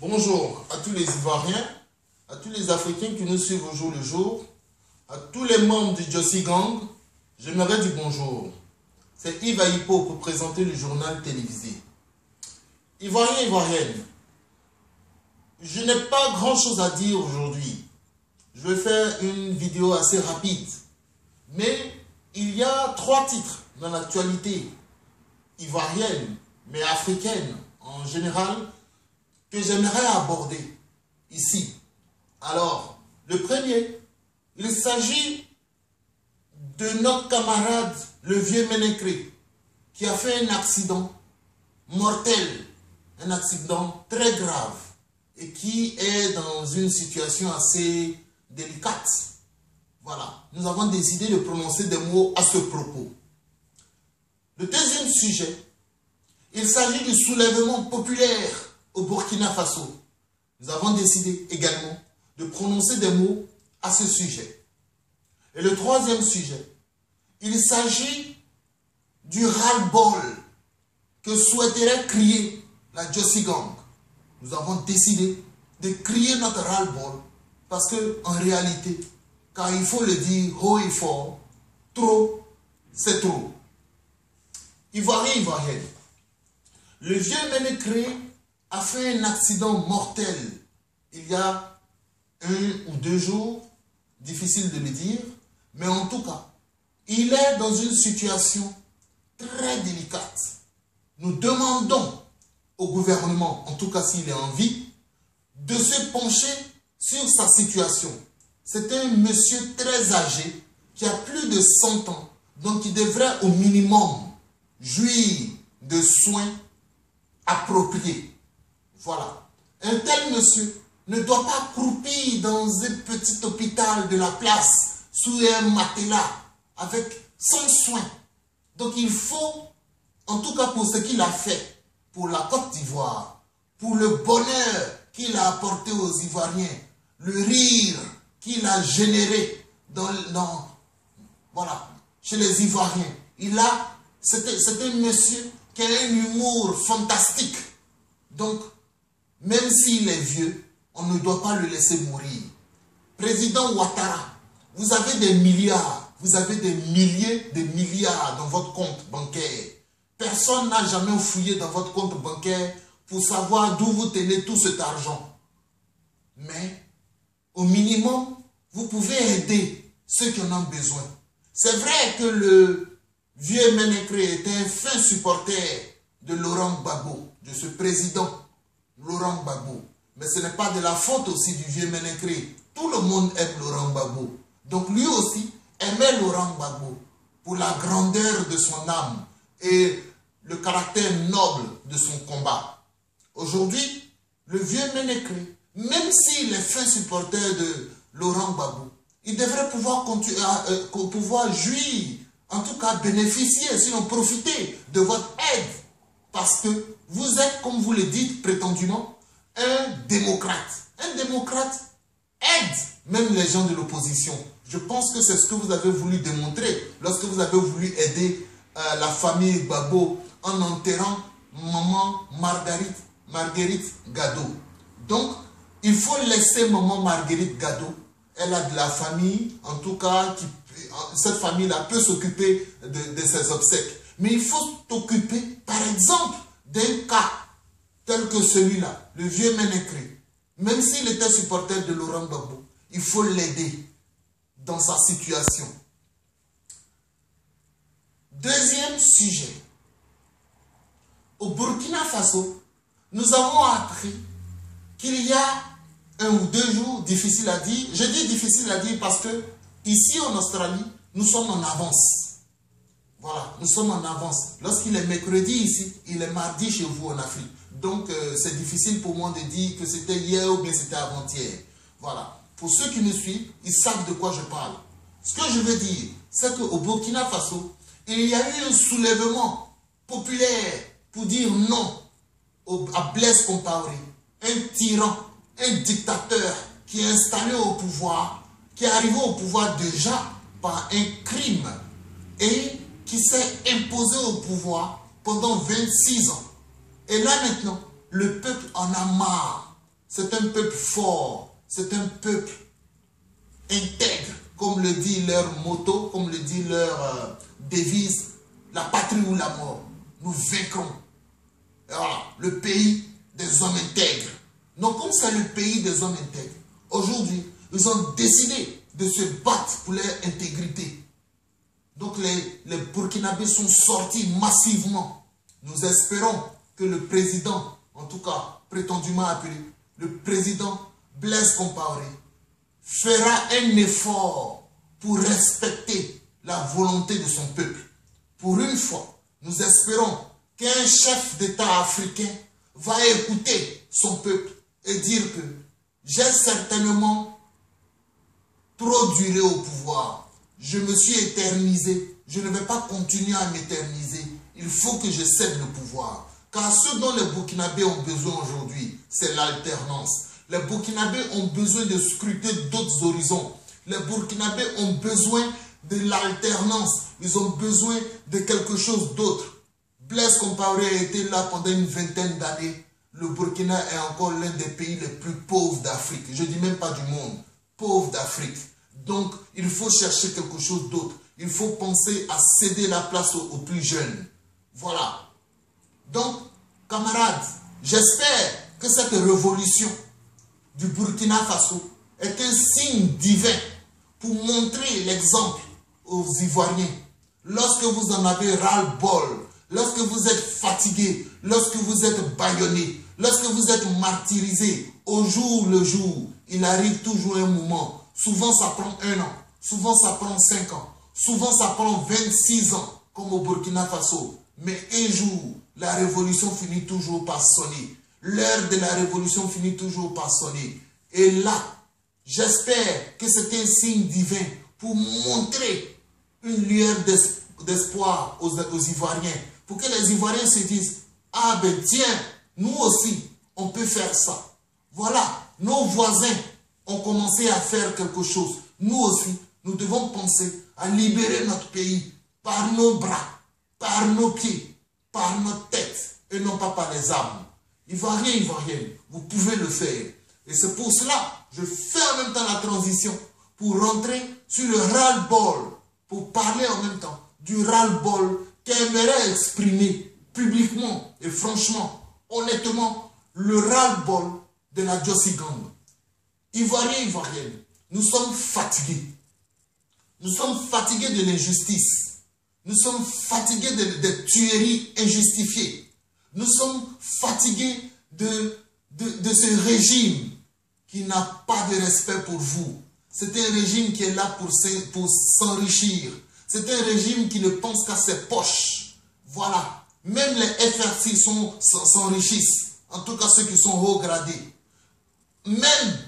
Bonjour à tous les Ivoiriens, à tous les Africains qui nous suivent au jour le jour, à tous les membres du Jossi Gang, j'aimerais dire bonjour. C'est Yves Aïpo pour présenter le journal télévisé. Ivoiriens, Ivoiriennes, je n'ai pas grand chose à dire aujourd'hui. Je vais faire une vidéo assez rapide. Mais il y a 3 titres dans l'actualité ivoirienne, mais africaine en général, que j'aimerais aborder ici. Alors, le premier, il s'agit de notre camarade, le vieux Ménékré, qui a fait un accident mortel, un accident très grave, et qui est dans une situation assez délicate. Voilà, nous avons décidé de prononcer des mots à ce propos. Le deuxième sujet, il s'agit du soulèvement populaire au Burkina Faso. Nous avons décidé également de prononcer des mots à ce sujet. Et le troisième sujet, il s'agit du ras-le-bol que souhaiterait crier la Jossi Gang. Nous avons décidé de crier notre ras-le-bol parce qu'en réalité, car il faut le dire haut et fort, trop, c'est trop. Ivoiriens, Ivoiriennes, le vieux Ménékré a fait un accident mortel il y a 1 ou 2 jours, difficile de le dire, mais en tout cas, il est dans une situation très délicate. Nous demandons au gouvernement, en tout cas s'il est en vie, de se pencher sur sa situation. C'est un monsieur très âgé qui a plus de 100 ans, donc il devrait au minimum jouir de soins appropriés. Voilà. Un tel monsieur ne doit pas croupir dans un petit hôpital de la place sous un matelas avec sans soin. Donc il faut, en tout cas pour ce qu'il a fait pour la Côte d'Ivoire, pour le bonheur qu'il a apporté aux Ivoiriens, le rire qu'il a généré voilà, chez les Ivoiriens. C'est un monsieur qui a un humour fantastique. Donc, même s'il est vieux, on ne doit pas le laisser mourir. Président Ouattara, vous avez des milliards, vous avez des milliers de milliards dans votre compte bancaire. Personne n'a jamais fouillé dans votre compte bancaire pour savoir d'où vous tenez tout cet argent. Mais, au minimum, vous pouvez aider ceux qui en ont besoin. C'est vrai que le vieux Ménékré était un fin supporter de Laurent Gbagbo, de ce président Laurent Gbagbo. Mais ce n'est pas de la faute aussi du vieux Ménékré. Tout le monde aime Laurent Gbagbo. Donc lui aussi aimait Laurent Gbagbo pour la grandeur de son âme et le caractère noble de son combat. Aujourd'hui, le vieux Ménékré, même s'il est fin supporter de Laurent Gbagbo, il devrait pouvoir jouir, en tout cas bénéficier, sinon profiter de votre aide. Parce que vous êtes, comme vous le dites prétendument, un démocrate. Un démocrate aide même les gens de l'opposition. Je pense que c'est ce que vous avez voulu démontrer lorsque vous avez voulu aider la famille Gbagbo en enterrant maman Marguerite Gado. Donc, il faut laisser maman Marguerite Gado. Elle a de la famille, en tout cas, cette famille-là peut s'occuper de ses obsèques. Mais il faut t'occuper, par exemple, d'un cas tel que celui-là, le vieux Ménékré. Même s'il était supporter de Laurent Gbagbo, il faut l'aider dans sa situation. Deuxième sujet. Au Burkina Faso, nous avons appris qu'il y a 1 ou 2 jours, difficile à dire. Je dis difficile à dire parce que ici en Australie, nous sommes en avance. Voilà, nous sommes en avance. Lorsqu'il est mercredi ici, il est mardi chez vous en Afrique. Donc, c'est difficile pour moi de dire que c'était hier ou bien c'était avant-hier. Voilà. Pour ceux qui me suivent, ils savent de quoi je parle. Ce que je veux dire, c'est qu'au Burkina Faso, il y a eu un soulèvement populaire pour dire non à Blaise Compaoré, un tyran, un dictateur qui est installé au pouvoir, qui est arrivé au pouvoir déjà par un crime et qui s'est imposé au pouvoir pendant 26 ans. Et là maintenant, le peuple en a marre C'est un peuple fort, c'est un peuple intègre, comme le dit leur motto, comme le dit leur devise, la patrie ou la mort. Nous vaincrons. Et voilà, le pays des hommes intègres. Donc comme c'est le pays des hommes intègres, aujourd'hui, ils ont décidé de se battre pour leur intégrité. Donc les Burkinabés sont sortis massivement. Nous espérons que le président, en tout cas prétendument appelé, le président Blaise Compaoré, fera un effort pour respecter la volonté de son peuple. Pour une fois, nous espérons qu'un chef d'État africain va écouter son peuple et dire que j'ai certainement trop duré au pouvoir. Je me suis éternisé. Je ne vais pas continuer à m'éterniser. Il faut que je cède le pouvoir. Car ce dont les Burkinabés ont besoin aujourd'hui, c'est l'alternance. Les Burkinabés ont besoin de scruter d'autres horizons. Les Burkinabés ont besoin de l'alternance. Ils ont besoin de quelque chose d'autre. Blaise Compaoré a été là pendant une vingtaine d'années. Le Burkina est encore l'un des pays les plus pauvres d'Afrique. Je ne dis même pas du monde. Pauvre d'Afrique. Donc, il faut chercher quelque chose d'autre. Il faut penser à céder la place aux plus jeunes. Voilà. Donc, camarades, j'espère que cette révolution du Burkina Faso est un signe divin pour montrer l'exemple aux Ivoiriens. Lorsque vous en avez ras-le-bol, lorsque vous êtes fatigué, lorsque vous êtes bâillonné, lorsque vous êtes martyrisé, au jour le jour, il arrive toujours un moment. Souvent ça prend 1 an, souvent ça prend 5 ans, souvent ça prend 26 ans, comme au Burkina Faso. Mais un jour, la révolution finit toujours par sonner. L'heure de la révolution finit toujours par sonner. Et là, j'espère que c'est un signe divin pour montrer une lueur d'espoir aux Ivoiriens. Pour que les Ivoiriens se disent, ah ben tiens, nous aussi, on peut faire ça. Voilà, nos voisins ont commencé à faire quelque chose. Nous aussi, nous devons penser à libérer notre pays par nos bras, par nos pieds, par notre tête et non pas par les armes. Ivoiriens, Ivoiriennes, vous pouvez le faire. Et c'est pour cela que je fais en même temps la transition pour rentrer sur le ras-le-bol, pour parler en même temps du ras-le-bol qu'aimerait exprimer publiquement et franchement, honnêtement, le ras-le-bol de la Djossi Gang. Ivoiriens, Ivoiriennes, nous sommes fatigués. Nous sommes fatigués de l'injustice. Nous sommes fatigués des tueries injustifiées. Nous sommes fatigués de ce régime qui n'a pas de respect pour vous. C'est un régime qui est là pour s'enrichir. C'est un régime qui ne pense qu'à ses poches. Voilà. Même les FRC s'enrichissent. En tout cas, ceux qui sont haut gradés. Même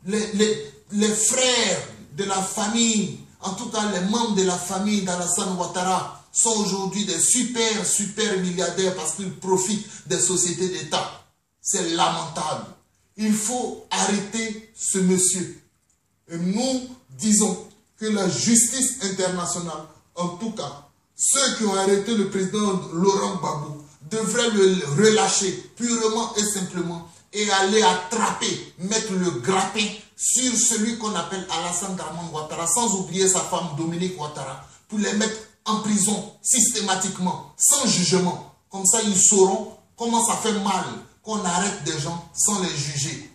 les frères de la famille, en tout cas les membres de la famille d'Alassane Ouattara, sont aujourd'hui des super milliardaires parce qu'ils profitent des sociétés d'État. C'est lamentable. Il faut arrêter ce monsieur. Et nous disons que la justice internationale, en tout cas, ceux qui ont arrêté le président Laurent Gbagbo, devraient le relâcher purement et simplement et aller attraper, mettre le grappin sur celui qu'on appelle Alassane Dramane Ouattara, sans oublier sa femme Dominique Ouattara, pour les mettre en prison systématiquement, sans jugement. Comme ça, ils sauront comment ça fait mal qu'on arrête des gens sans les juger.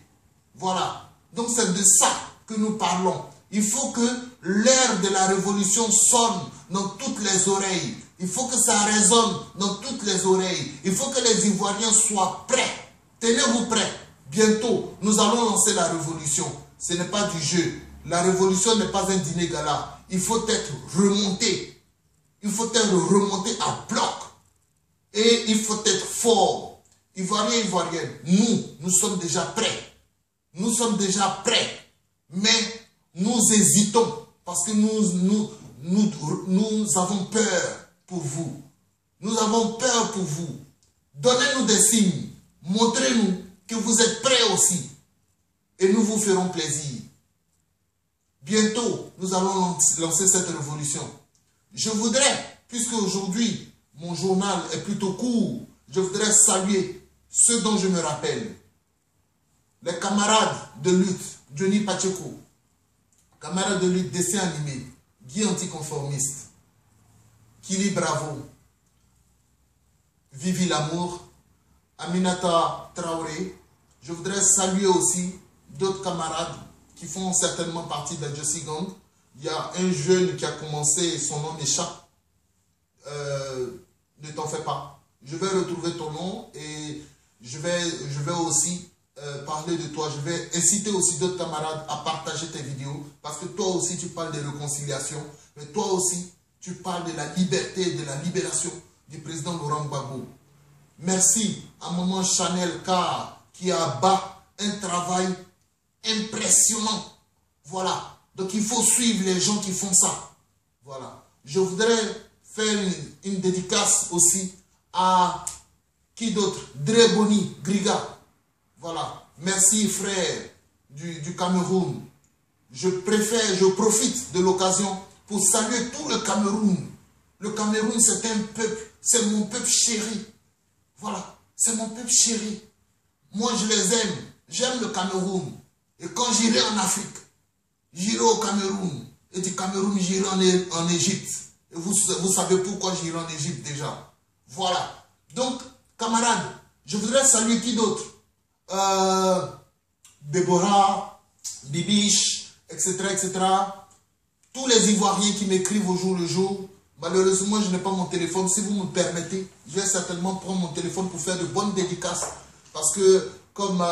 Voilà. Donc c'est de ça que nous parlons. Il faut que l'heure de la révolution sonne dans toutes les oreilles. Il faut que ça résonne dans toutes les oreilles. Il faut que les Ivoiriens soient prêts. Tenez-vous prêts. Bientôt, nous allons lancer la révolution. Ce n'est pas du jeu. La révolution n'est pas un dîner gala. Il faut être remonté. Il faut être remonté à bloc. Et il faut être fort. Ivoiriens, Ivoiriennes, nous sommes déjà prêts. Nous sommes déjà prêts. Mais nous hésitons parce que nous avons peur pour vous. Nous avons peur pour vous. Donnez-nous des signes. Montrez-nous que vous êtes prêts aussi. Et nous vous ferons plaisir. Bientôt, nous allons lancer cette révolution. Je voudrais, puisque aujourd'hui, mon journal est plutôt court, je voudrais saluer ceux dont je me rappelle. les camarades de lutte, Johnny Pacheco, camarades de lutte, dessin animé, Guy Anticonformiste, Kili Bravo, Vivi Lamour, Aminata Traoré. Je voudrais saluer aussi d'autres camarades qui font certainement partie de la Jossi Gang. Il y a un jeune qui a commencé, son nom m'échappe. Ne t'en fais pas. Je vais retrouver ton nom et je vais aussi parler de toi. Je vais inciter aussi d'autres camarades à partager tes vidéos parce que toi aussi tu parles de réconciliation, mais toi aussi tu parles de la liberté et de la libération du président Laurent Gbagbo. Merci à maman Chanel K qui abat un travail impressionnant. Voilà. Donc il faut suivre les gens qui font ça. Voilà. Je voudrais faire une dédicace aussi à qui d'autre? Dreboni Griga. Voilà. Merci frère du Cameroun. Je profite de l'occasion pour saluer tout le Cameroun. Le Cameroun c'est un peuple, c'est mon peuple chéri. Voilà, c'est mon peuple chéri. Moi je les aime, j'aime le Cameroun. Et quand j'irai en Afrique, j'irai au Cameroun. Et du Cameroun, j'irai en Égypte. Et vous savez pourquoi j'irai en Égypte déjà. Voilà. Donc, camarades, je voudrais saluer qui d'autre? Déborah, Bibiche, etc., etc. Tous les Ivoiriens qui m'écrivent au jour le jour. Malheureusement, je n'ai pas mon téléphone. Si vous me permettez, je vais certainement prendre mon téléphone pour faire de bonnes dédicaces. Parce que, comme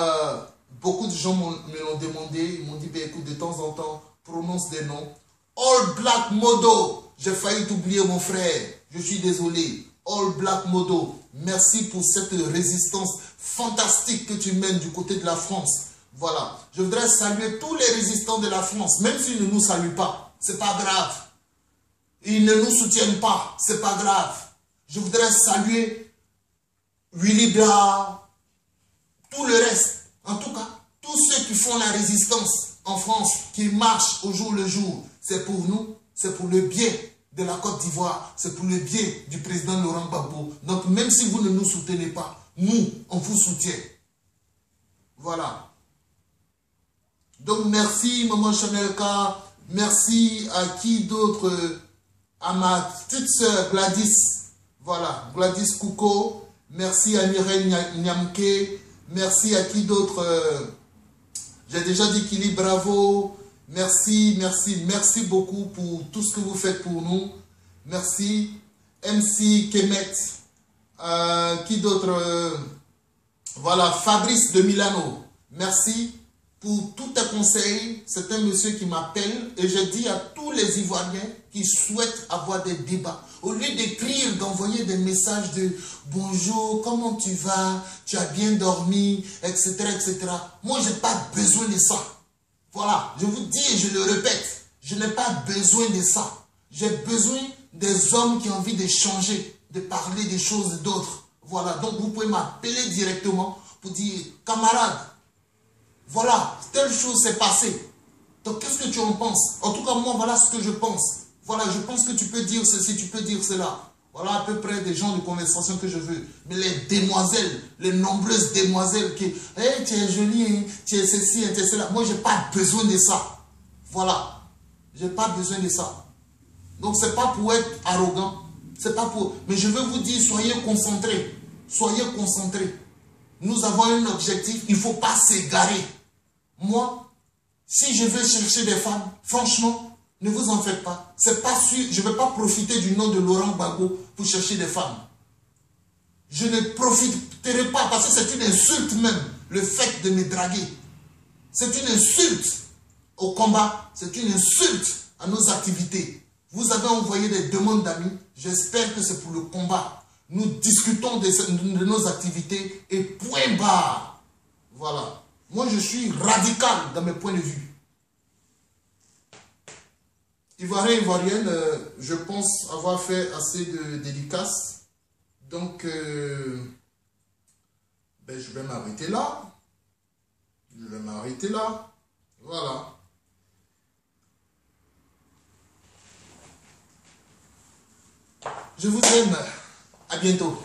beaucoup de gens me l'ont demandé, ils m'ont dit, ben, écoute, de temps en temps, prononce des noms. All Black Modo, j'ai failli t'oublier mon frère. Je suis désolé. All Black Modo, merci pour cette résistance fantastique que tu mènes du côté de la France. Voilà. Je voudrais saluer tous les résistants de la France, même s'ils ne nous saluent pas. C'est pas grave. Ils ne nous soutiennent pas. C'est pas grave. Je voudrais saluer Willy Bla, tout le reste. En tout cas, tous ceux qui font la résistance en France, qui marchent au jour le jour, c'est pour nous, c'est pour le bien de la Côte d'Ivoire, c'est pour le bien du président Laurent Gbagbo. Donc même si vous ne nous soutenez pas, nous, on vous soutient. Voilà. Donc merci Maman Chanel K, merci à qui d'autre, à ma petite soeur Gladys, voilà, Gladys Kouko, merci à Mireille Nyamke, merci à qui d'autre, j'ai déjà dit Kili Bravo, merci, merci, merci beaucoup pour tout ce que vous faites pour nous, merci, MC Kemet, qui d'autre, voilà, Fabrice de Milano, merci pour tous tes conseils. C'est un monsieur qui m'appelle et je dis à tous les Ivoiriens qui souhaitent avoir des débats, au lieu d'écrire, d'envoyer des messages de bonjour, comment tu vas, tu as bien dormi, etc., etc. Moi, je n'ai pas besoin de ça. Voilà, je vous dis et je le répète, je n'ai pas besoin de ça. J'ai besoin des hommes qui ont envie de changer, de parler des choses d'autres. Voilà, donc vous pouvez m'appeler directement pour dire, camarade, voilà, telle chose s'est passée. Donc, qu'est-ce que tu en penses? En tout cas, moi, voilà ce que je pense. Voilà, je pense que tu peux dire ceci, tu peux dire cela. Voilà à peu près des genres de conversation que je veux. Mais les demoiselles, les nombreuses demoiselles qui, hey, tu es jolie, hein, tu es ceci, tu es cela. Moi, je n'ai pas besoin de ça. Voilà. Je n'ai pas besoin de ça. Donc, ce n'est pas pour être arrogant. C'est pas pour... Mais je veux vous dire, soyez concentrés. Soyez concentrés. Nous avons un objectif, il ne faut pas s'égarer. Moi, si je veux chercher des femmes, franchement, ne vous en faites pas. C'est pas sûr, je ne vais pas profiter du nom de Laurent Gbagbo pour chercher des femmes. Je ne profiterai pas parce que c'est une insulte même, le fait de me draguer. C'est une insulte au combat, c'est une insulte à nos activités. Vous avez envoyé des demandes d'amis, j'espère que c'est pour le combat. Nous discutons de nos activités et point barre. Voilà. Moi, je suis radical dans mes points de vue. Ivoirien, Ivoirienne, je pense avoir fait assez de dédicaces. Donc, ben, je vais m'arrêter là. Je vais m'arrêter là. Voilà. Je vous aime. À bientôt.